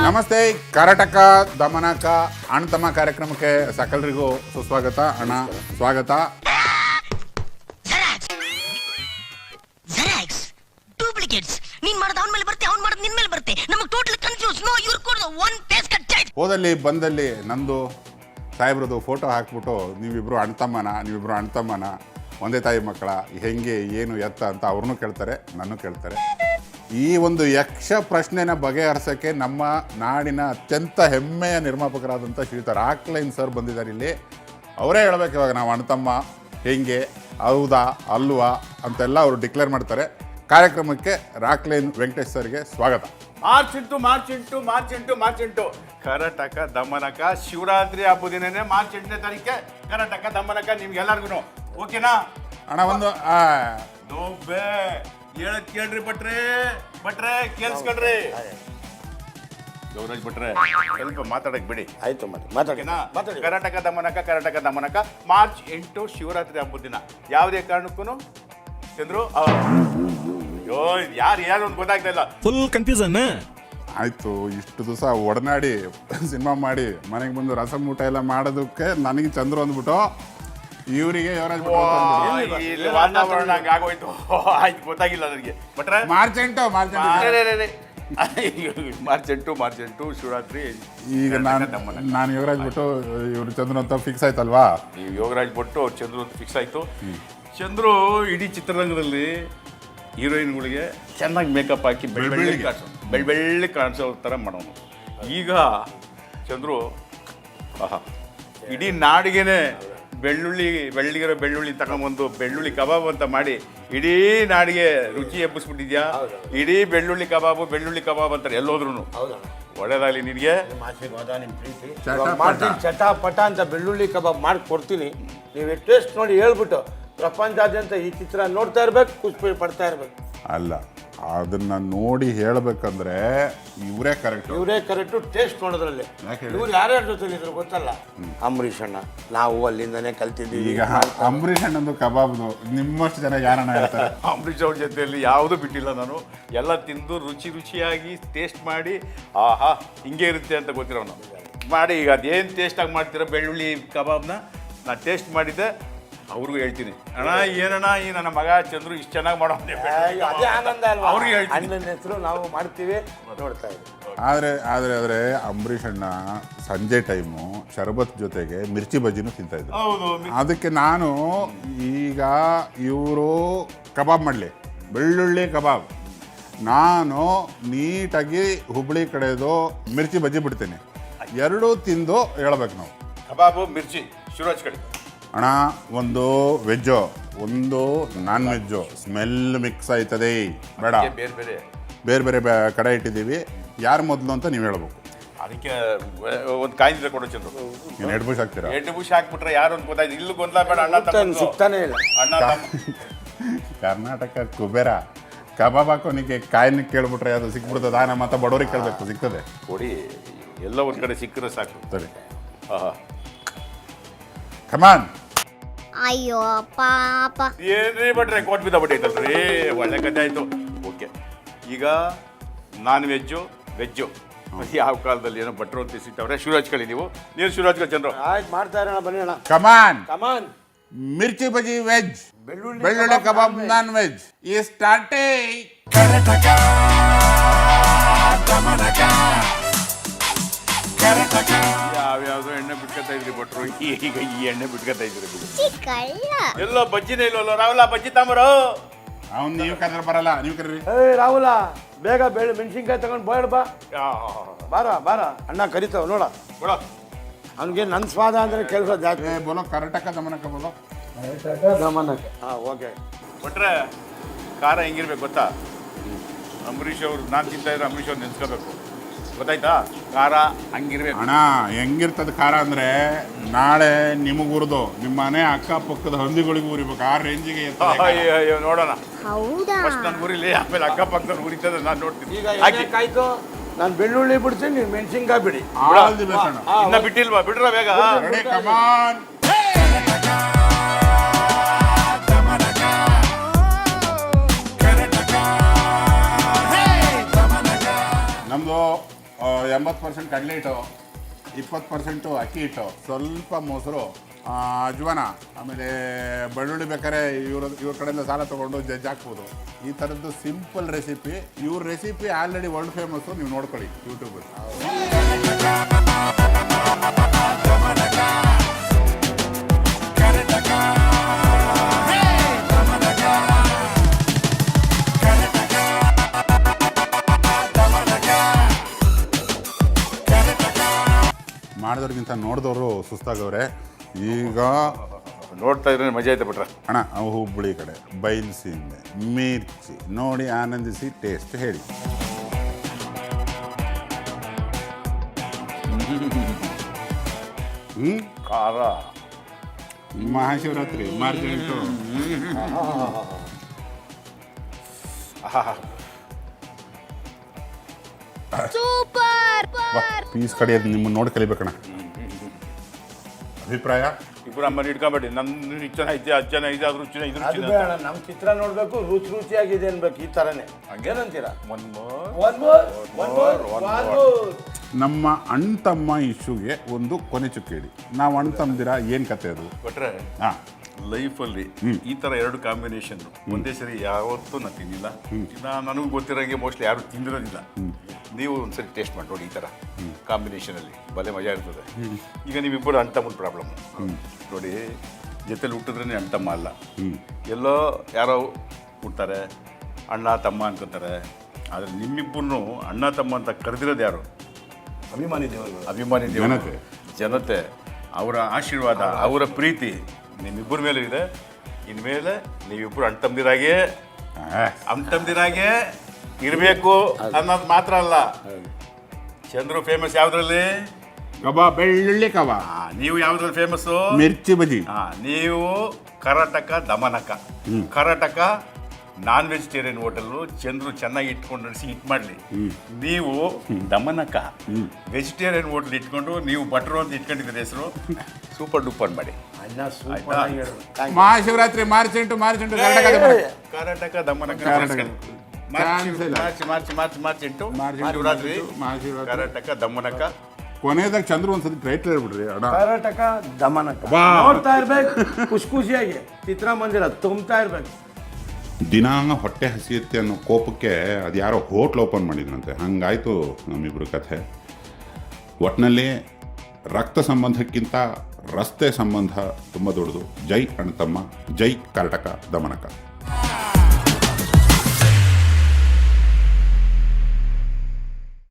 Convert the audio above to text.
ನಮಸ್ತೆ. ಕರಟಕ ದಮನಕ ಅಣ್ತಮ್ಮ ಕಾರ್ಯಕ್ರಮಕ್ಕೆ ಸಕಲರಿಗೂ ಸುಸ್ವಾಗತ. ಅಣ್ಣ ಸ್ವಾಗತ. ಡೂಪ್ಲಿಕೇಟ್ಸ್ ನೀನ್ ಮಾಡೋದು ಅವನ ಮೇಲೆ ಬರುತ್ತೆ, ಅವ್ನು ಮಾಡೋದು ನಿನ್ ಮೇಲೆ ಬರುತ್ತೆ. ನಮಗೆ totally confuse. Know your code one pace cut choice. ಹೋದಲ್ಲಿ ಬಂದಲ್ಲಿ ನಂದು ಸಾಹೇಬ್ರದ್ದು ಫೋಟೋ ಹಾಕ್ಬಿಟ್ಟು ನೀವಿಬ್ರು ಅಣ್ತಮ್ಮನ ಒಂದೇ ತಾಯಿ ಮಕ್ಕಳ, ಹೆಂಗೆ ಏನು ಎತ್ತ ಅಂತ ಅವ್ರನ್ನೂ ಕೇಳ್ತಾರೆ, ನನ್ನೂ ಕೇಳ್ತಾರೆ. ಈ ಒಂದು ಯಕ್ಷ ಪ್ರಶ್ನೆನ ಬಗೆಹರಿಸೋಕ್ಕೆ ನಮ್ಮ ನಾಡಿನ ಅತ್ಯಂತ ಹೆಮ್ಮೆಯ ನಿರ್ಮಾಪಕರಾದಂಥ ಶ್ರೀಯುತ ರಾಕ್ಲೈನ್ ಸರ್ ಬಂದಿದ್ದಾರೆ ಇಲ್ಲಿ. ಅವರೇ ಹೇಳ್ಬೇಕು ಇವಾಗ ನಾವು ಅಣ್ತಮ್ಮ ಹೆಂಗೆ, ಹೌದಾ ಅಲ್ವಾ ಅಂತೆಲ್ಲ ಅವರು ಡಿಕ್ಲೇರ್ ಮಾಡ್ತಾರೆ. ಕಾರ್ಯಕ್ರಮಕ್ಕೆ ರಾಕ್ಲೈನ್ ವೆಂಕಟೇಶ್ ಸರ್ಗೆ ಸ್ವಾಗತ. ಮಾರ್ಚ್ 8 ಕರಟಕ ದಮನಕ ಶಿವರಾತ್ರಿ ಹಬ್ಬದ ದಿನನೇ ಮಾರ್ಚ್ 8ನೇ ತಾರೀಕೆ ಕರಟಕ ದಮನಕ ನಿಮ್ಗೆಲ್ಲರಿಗೂ ಓಕೆನಾ ಅಣ್ಣ? ಒಂದು ನೋಬೆ ಹೇಳಕ್ ಕೇಳ್ರಿ ಭಟ್ರೆ ಕೇಳಿಸ್ಕೊಳ್ರಿ. ಗೌರಾಜ್ ಭಟ್ರೆ ಸ್ವಲ್ಪ ಮಾತಾಡಕ್ ಬಿಡಿ. ಆಯ್ತು ಮಾತಾಡಿ. ಕರ್ನಾಟಕ ದಮನಕ ಮಾರ್ಚ್ 8 ಶಿವರಾತ್ರಿ ಹಬ್ಬದ ದಿನ. ಯಾವುದೇ ಕಾರಣಕ್ಕೂ ಚಂದ್ರು ಯಾರು ಅಂತ ಗೊತ್ತಾಗ್ತಾ ಇಲ್ಲ. Full confusion. ಆಯಿತು, ಇಷ್ಟು ದಿವಸ ಒಡನಾಡಿ ಸಿನಿಮಾ ಮಾಡಿ ಮನೆಗೆ ಬಂದು ರಸಂ ಊಟ ಎಲ್ಲ ಮಾಡೋದಕ್ಕೆ ನನಗೆ ಚಂದ್ರು ಅಂದ್ಬಿಟ್ಟು ಇವರಿಗೆ ಯುವರಾಜ್ ಇಲ್ಲಿ ವಾತಾವರಣ ಹಂಗೆ ಆಗೋಯ್ತು. ಆಯ್ತು, ಗೊತ್ತಾಗಿಲ್ಲ ನನಗೆ. ಭಟ್ರೆ ಮಾರ್ಚ್ 8 ಮಾರ್ಚ್ 8 ಶಿವರಾತ್ರಿ. ಈಗ ನಾನು ಯೋಗರಾಜ್ ಬಿಟ್ಟು ಇವರು ಚಂದ್ರು ಅಂತ ಫಿಕ್ಸ್ ಆಯ್ತಲ್ವಾ? ನೀವು ಯೋಗರಾಜ್ ಭಟ್ಟು ಅವ್ರು ಚಂದ್ರು ಅಂತ ಫಿಕ್ಸ್ ಆಯ್ತು. ಚಂದ್ರು ಇಡೀ ಚಿತ್ರರಂಗದಲ್ಲಿ ಹೀರೋಯಿನ್ಗಳಿಗೆ ಚೆನ್ನಾಗಿ ಮೇಕಪ್ ಹಾಕಿ ಬೆಳ್ಳಿ ಕಾಣಿಸೋ ಥರ ಮಾಡೋನು. ಈಗ ಚಂದ್ರು ಇಡೀ ನಾಡಿಗೆನೆ ಬೆಳ್ಳುಳ್ಳಿ ತಗೊಂಬಂದು ಬೆಳ್ಳುಳ್ಳಿ ಕಬಾಬ್ ಅಂತ ಮಾಡಿ ಇಡೀ ನಾಡಿಗೆ ರುಚಿ ಎಬ್ಬಿಸ್ಬಿಟ್ಟಿದ್ಯಾ. ಇಡೀ ಬೆಳ್ಳುಳ್ಳಿ ಕಬಾಬ್ ಅಂತಾರೆ ಎಲ್ಲೋದ್ರು. ಒಳ್ಳೇದಾಗಲಿ ನಿನಗೆ. ಮಾಡ್ತೀನಿ ಚಟಾಪಟ ಅಂತ ಬೆಳ್ಳುಳ್ಳಿ ಕಬಾಬ್ ಮಾಡಿ ಕೊಡ್ತೀನಿ. ನೀವು ಟೇಸ್ಟ್ ನೋಡಿ ಹೇಳ್ಬಿಟ್ಟು ಪ್ರಪಂಚಾದ್ಯಂತ ಈ ಚಿತ್ರ ನೋಡ್ತಾ ಇರ್ಬೇಕು, ಖುಷಿ ಪಡ್ತಾ ಇರ್ಬೇಕು. ಅಲ್ಲ, ಅದನ್ನ ನೋಡಿ ಹೇಳ್ಬೇಕಂದ್ರೆ ಇವರೇ ಕರೆಕ್ಟು ಟೇಸ್ಟ್ ನೋಡೋದ್ರಲ್ಲಿ. ಇವ್ರು ಯಾರ್ಯಾರ ಜೊತೆ ಇದ್ರು ಗೊತ್ತಲ್ಲ? ಅಂಬರೀಷ್ ಅಣ್ಣ, ನಾವು ಅಲ್ಲಿಂದಾನೆ ಕಲ್ತಿದ್ದೀವಿ. ಈಗ ಅಂಬರೀಷ್ ಅಣ್ಣಂದು ಕಬಾಬ್ದು ನಿಮ್ಮಷ್ಟು ಜನ ಯಾರಣ್ಣ ಹೇಳ್ತಾರೆ? ಅಂಬರೀಷ್ ಅವ್ರ ಜೊತೆಯಲ್ಲಿ ಯಾವುದೂ ಬಿಟ್ಟಿಲ್ಲ ನಾನು. ಎಲ್ಲ ತಿಂದು ರುಚಿಯಾಗಿ ಟೇಸ್ಟ್ ಮಾಡಿ ಆಹಾ ಹಿಂಗೆ ಇರುತ್ತೆ ಅಂತ ಗೊತ್ತಿರೋನು ಮಾಡಿ. ಈಗ ಅದೇನು ಟೇಸ್ಟಾಗಿ ಮಾಡ್ತೀರೋ ಬೆಳ್ಳುಳ್ಳಿ ಕಬಾಬ್ನ ನಾನು ಟೇಸ್ಟ್ ಮಾಡಿದ್ದೆ. ಅವ್ರಿಗೂ ಹೇಳ್ತೀನಿ, ಅಣ್ಣ ಏನಣ್ಣ ಈ ನನ್ನ ಮಗ ಚಂದ್ರು ಇಷ್ಟು ಚೆನ್ನಾಗಿ ಮಾಡೋ ಅದೇ ಆನಂದ ಅಲ್ವಾ? ಅವ್ರಿಗೆ ಹೇಳ್ತೀನಿ. ಅಣ್ಣನ ಹೆಸರು ನಾವು ಮಾಡ್ತೀವಿ, ನೋಡ್ತಾ ಇದ್ದೀವಿ. ಆದರೆ ಅಂಬರೀಷ್ ಅಣ್ಣ ಸಂಜೆ ಟೈಮು ಶರಬತ್ ಜೊತೆಗೆ ಮಿರ್ಚಿ ಬಜ್ಜಿನೂ ತಿಂತಾಯಿದ್ರು. ಹೌದು. ಅದಕ್ಕೆ ನಾನು ಈಗ ಇವರು ಕಬಾಬ್ ಮಾಡಲಿ, ಬೆಳ್ಳುಳ್ಳಿ ಕಬಾಬ್, ನಾನು ನೀಟಾಗಿ ಹುಬ್ಳಿ ಕಡೆದು ಮಿರ್ಚಿ ಬಜ್ಜಿ ಬಿಡ್ತೀನಿ. ಎರಡೂ ತಿಂದು ಹೇಳ್ಬೇಕು ನಾವು. ಕಬಾಬು ಮಿರ್ಚಿ ಶಿವರಾಜ್ ಕಡೆ ಅಣ್ಣ, ಒಂದು ವೆಜ್ಜು ಒಂದು ನಾನ್ ವೆಜ್ಜು, ಸ್ಮೆಲ್ ಮಿಕ್ಸ್ ಆಯ್ತದೆ. ಬೇಡ, ಬೇರೆ ಕಡೆ ಇಟ್ಟಿದ್ದೀವಿ. ಯಾರು ಮೊದಲು ಅಂತ ನೀವು ಹೇಳ್ಬೇಕು. ಅದಕ್ಕೆ ಒಂದು ಕಾಯಿಲೆ ಕೊಡೋ ಚಂದ್ರು. ನೀನು 2 ಬುಷ್ ಹಾಕ್ತೀರಾ? 2 ಬುಷ್ ಹಾಕ್ಬಿಟ್ರೆ ಯಾರು ಅಂತ ಗೊತ್ತಾಯ್ತು. ಇಲ್ಲೂ ಗೊಂದಲ ಬೇಡ. ಅಣ್ಣ ಸಿಗ್ತಾನೆ ಇಲ್ಲ. ಕರ್ನಾಟಕ ಕುಬೇರ ಕಬಾಬ್ ಹಾಕೋನಿಗೆ ಕಾಯಿನ ಕೇಳ್ಬಿಟ್ರೆ ಅದು ಸಿಕ್ಬಿಡ್ತದ? ನಮ್ಮ ಹತ್ರ ಬಡವರಿಗೆ ಕೇಳಬೇಕು, ಸಿಗ್ತದೆ. ಕೊಡಿ, ಎಲ್ಲ ಒಂದು ಕಡೆ ಸಿಕ್ಕರೆ ಸಾಕು. ಸರಿ, ಆಹಾ ಕಮಾನ್. ಅಯ್ಯೋ ಪಾಪ. ಏನ್ರಿ ಭಟ್ರೆ ಕೋಟ್ ಬಿದ್ದಬಿಟ್ಟೈತಲ್ರಿ. ಒಳ್ಳೆ ಕಥೆ ಆಯ್ತು. ಓಕೆ, ಈಗ ನಾನ್ ವೆಜ್ಜು ಯಾವ ಕಾಲದಲ್ಲಿ ಏನೋ ಭಟ್ರು ಅಂತ ಸಿಗ್ತಾವ್ರೆ. ಶಿವರಾಜ್ ಕಳಿ ನೀವು ಶಿವರಾಜ್ ಕಳಿ ಚಂದ್ರು. ಆಯ್ತು, ಮಾಡ್ತಾ ಇರೋಣ, ಬನ್ನಿ ಅಣ್ಣ. ಕಮಾನ್. ಮಿರ್ಚಿ ಬಜ್ಜಿ ವೆಜ್, ಬೆಳ್ಳುಳ್ಳಿ ಕಬಾಬ್ ನಾನ್ ವೆಜ್. ಈ ಸ್ಟಾರ್ಟಿಂಗ್ ಕರ್ನಾಟಕ ದಮನಕ. ಯಾವ್ಯಾವ್ದು ಎಣ್ಣೆ ಬಿಟ್ಕೊತಾ ಇದ್ರಿ ಭಟ್ರು. ಈಗ ಈ ಎಣ್ಣೆ ಬಿಟ್ಕೊತಾ ಇದ್ರಿ. ಎಲ್ಲೋ ಬಜ್ಜಿನೇ ಇಲ್ವಲ್ಲ ರಾಹುಲ, ಬಜ್ಜಿ ತಾಂಬರು. ಅವ್ನು ನೀವು ಕರೆದ್ರೆ ಬರಲ್ಲ, ನೀವು ಕರ್ರಿ. ರಾಹುಲ, ಬೇಗ ಮೆಣಸಿನ್ಕಾಯಿ ತಗೊಂಡು ಬೋಯ್ ಬಾ. ಬಾರ ಅಣ್ಣ ಕರಿತಾವ ನೋಡ. ಅವ್ನಿಗೆ ನನ್ನ ಸ್ವಾದ ಅಂದ್ರೆ ಕೆಲಸ ಜಾಸ್ತಿ. ಬೋಲೋ ಕರ್ನಾಟಕ ದಮನಕ, ಬೋಲೋ ದಮನಕ. ಓಕೆ ಭಟ್ರೆ, ಖಾರ ಹೆಂಗಿರ್ಬೇಕು ಗೊತ್ತಾ? ಅಂಬರೀಷ್ ಅವ್ರು ನಾನು ತಿಂತಾ ಇದ್ರೆ ಅಂಬರೀಷ್ ಅವ್ರು ನೆನ್ಸ್ಕೋಬೇಕು, ಗೊತ್ತಾಯ್ತಾ? ಖಾರ ಹಂಗಿರ್ಬೇಕು. ಅಣ್ಣ, ಹೆಂಗಿರ್ತದ ಖಾರ ಅಂದ್ರೆ ನಾಳೆ ನಿಮಗೂರ್ದು ನಿಮ್ಮ ಮನೆ ಅಕ್ಕಪಕ್ಕದ ಹಂದಿಗಳಿಗೂ ಉರಿಬೇಕು. ಆ ರೇಂಜಿಗೆ ನೋಡೋಣ. ಫಸ್ಟ್ ನಾನು ಉರಿಲಿ, ಆಮೇಲೆ ಅಕ್ಕಪಕ್ಕದ ಉರಿತದ ನಾನು ನೋಡ್ತೀನಿ. ಈಗ ಆಯ್ತು, ನಾನು ಬೆಳ್ಳುಳ್ಳಿ ಬಿಡ್ತೀನಿ, ನೀವು ಮೆಣಸಿನ್ಕಾಯಿ ಬಿಡಿ. ಇನ್ನ ಬಿಟ್ಟಿಲ್ವಾ? ಬಿಡ್ರ ಬೇಗ. ನಮ್ದು 80% ಕಡಲೆ ಹಿಟ್ಟು, 20% ಅಕ್ಕಿ ಹಿಟ್ಟು, ಸ್ವಲ್ಪ ಮೊಸರು, ಅಜ್ವಾನ, ಆಮೇಲೆ ಬೆಳ್ಳುಳ್ಳಿ ಬೇಕಾದ್ರೆ ಇವ್ರ ಕಡೆಯಿಂದ ಸಾಲ ತೊಗೊಂಡು ಜಜ್ಜಿ ಹಾಕ್ಬೋದು. ಈ ಥರದ್ದು ಸಿಂಪಲ್ ರೆಸಿಪಿ. ಇವ್ರ ರೆಸಿಪಿ ಆಲ್ರೆಡಿ ವರ್ಲ್ಡ್ ಫೇಮಸ್ಸು, ನೀವು ನೋಡ್ಕೊಳ್ಳಿ ಯೂಟ್ಯೂಬಲ್ಲಿ. ಮಾಡಿದವ್ರಿಗಿಂತ ನೋಡಿದವರು ಸುಸ್ತಾಗವ್ರೆ. ಈಗ ನೋಡ್ತಾ ಇದ್ರೆ ಮಜಾ ಐತೆ ಬಿಟ್ರೆ. ಅಣ್ಣ ಹುಬ್ಬಳ್ಳಿ ಕಡೆ ಬೈಲ್ಸೀಮೆ ಮಿರ್ಚಿ ನೋಡಿ ಆನಂದಿಸಿ ಟೇಸ್ಟ್ ಹೇಳಿ. ಖಾರ ಮಹಾಶಿವರಾತ್ರಿ ಮಾರ್ಚ್ 8. ಪೀಸ್ ಕಡಿಯೋದು ನಿಮ್ಮನ್ನು ನೋಡಿ ಕಲಿಬೇಕಣ್ಣ. ಅಭಿಪ್ರಾಯ? ಇಬ್ಬರು ಅಮ್ಮನ ಇಟ್ಕೊಂಬೇಡಿ. ನನ್ನ ಇಷ್ಟನ ಐತೆ, ಅದು ಜನ ಇದೆ, ಅದ್ರ ರುಚಿನ ಇದ್ರ ಅದು ಬೇಡ, ನಮ್ಮ ಚಿತ್ರ ನೋಡ್ಬೇಕು, ರುಚಿಯಾಗಿದೆ ಅನ್ಬೇಕು. ಈ ಥರನೇ ಹಂಗೇನಂತೀರಾ? ನಮ್ಮ ಅಣ್ಣ ತಮ್ಮ ಇಶ್ಯೂಗೆ ಒಂದು ಕೊನೆ ಚುಕ್ಕೆ ಹೇಳಿ. ನಾವು ಅಣ್ಣ ತಮ್ಮದಿರ ಏನು ಕತೆ ಅದು? ಕೊಟ್ರೆ ಹಾಂ, ಲೈಫಲ್ಲಿ ಈ ಥರ ಎರಡು ಕಾಂಬಿನೇಷನ್ ಒಂದೇ ಸರಿ ಯಾವತ್ತೂ ನಾನು ತಿಂದಿಲ್ಲ. ನನಗೆ ಗೊತ್ತಿರೋಂಗೆ ಮೋಸ್ಟ್ಲಿ ಯಾರು ತಿಂದಿರೋದಿಲ್ಲ. ನೀವು ಒಂದ್ಸರಿ ಟೇಸ್ಟ್ ಮಾಡಿ ನೋಡಿ. ಈ ಥರ ಕಾಂಬಿನೇಷನಲ್ಲಿ ಭಲೆ ಮಜಾ ಇರ್ತದೆ. ಈಗ ನೀವಿಬ್ಬರು ಅಣ್ಣ ತಮ್ಮನ ಪ್ರಾಬ್ಲಮ್ ನೋಡಿ. ಜೊತೆಲಿ ಹುಟ್ಟಿದ್ರೇ ಅಣ್ಣ ತಮ್ಮ ಅಲ್ಲ. ಎಲ್ಲೋ ಯಾರೋ ಹುಡ್ತಾರೆ, ಅಣ್ಣ ತಮ್ಮ ಅನ್ಕೋತಾರೆ. ಆದರೆ ನಿಮ್ಮಿಬ್ಬರನ್ನು ಅಣ್ಣ ತಮ್ಮ ಅಂತ ಕರೆದಿರೋದು ಯಾರು? ಅಭಿಮಾನಿ ದೇವರು, ಅಭಿಮಾನಿ ದೇವತೆ, ಜನತೆ. ಅವರ ಆಶೀರ್ವಾದ, ಅವರ ಪ್ರೀತಿ ನಿಮ್ಮಿಬ್ಬರ ಮೇಲೆ ಇದೆ. ಇನ್ಮೇಲೆ ನೀವಿಬ್ಬರು ಅಣ್ಣ ತಮ್ಮದಿರಾಗೆ ಇರಬೇಕು ಅನ್ನೋದು ಮಾತ್ರ ಅಲ್ಲ. ಚಂದ್ರು ಫೇಮಸ್ ಯಾವುದ್ರಲ್ಲಿ? ಕಬಾಬ್, ಬೆಳ್ಳುಳ್ಳಿ ಕಬಾಬ್. ನೀವು ಯಾವುದ್ರಲ್ಲಿ ಫೇಮಸ್ಸು? ಮಿರ್ಚಿ ಬಜಿ. ನೀವು ಕರ್ನಾಟಕ ದಮನಕ. Karnataka non vegetarian hotel. Chandru ಚೆನ್ನಾಗಿ ಇಟ್ಕೊಂಡು ನಡೆಸಿ ಹಿಟ್ ಮಾಡಲಿ. ನೀವು ದಮನಕ ವೆಜಿಟೇರಿಯನ್ ಹೋಟೆಲ್ ಇಟ್ಕೊಂಡು ನೀವು ಭಟ್ರು ಅಂತ ಇಟ್ಕೊಂಡಿದ್ದೀರಿ ಹೆಸರು. ಸೂಪರ್ ಡೂಪರ್ ಮಾಡಿ. ಮಹಾಶಿವರಾತ್ರಿ ಮಾರ್ಚ್ 8 ಕರ್ನಾಟಕ ದಮನಕ. ಮಾರ್ಚ್ 8 ಶಿವರಾತ್ರಿ, ಕರ್ನಾಟಕ ದಮನಕ. ಕೊನೆಯದಾಗ ಚಂದ್ರು ಒಂದ್ಸತಿ ಟೈಟ್ಲ್ ಹೇಳ್ಬಿಡ್ರಿ ಅಣ್ಣ. ಕರ್ನಾಟಕ ದಮನಕ. ನೋಡ್ತಾ ಇರ್ಬೇಕು, ಖುಷಿಯಾಗಿ ಚಿತ್ರಮಂದಿರ ತುಂಬ್ತಾ ಇರ್ಬೇಕು. ದಿನಾ ಹೊಟ್ಟೆ ಹಸಿಯುತ್ತೆ ಅನ್ನೋ ಕೋಪಕ್ಕೆ ಅದು ಯಾರೋ ಹೋಟ್ಲ್ ಓಪನ್ ಮಾಡಿದ್ರಂತೆ. ಹಂಗಾಯ್ತು ನಮ್ಮಿಬ್ರ ಕಥೆ. ಒಟ್ಟಿನಲ್ಲಿ ರಕ್ತ ಸಂಬಂಧಕ್ಕಿಂತ ರಸ್ತೆ ಸಂಬಂಧ ತುಂಬ ದೊಡ್ಡದು. ಜೈ ಅಣ್ಣ ತಮ್ಮ, ಜೈ ಕರ್ನಾಟಕ ದಮನಕ.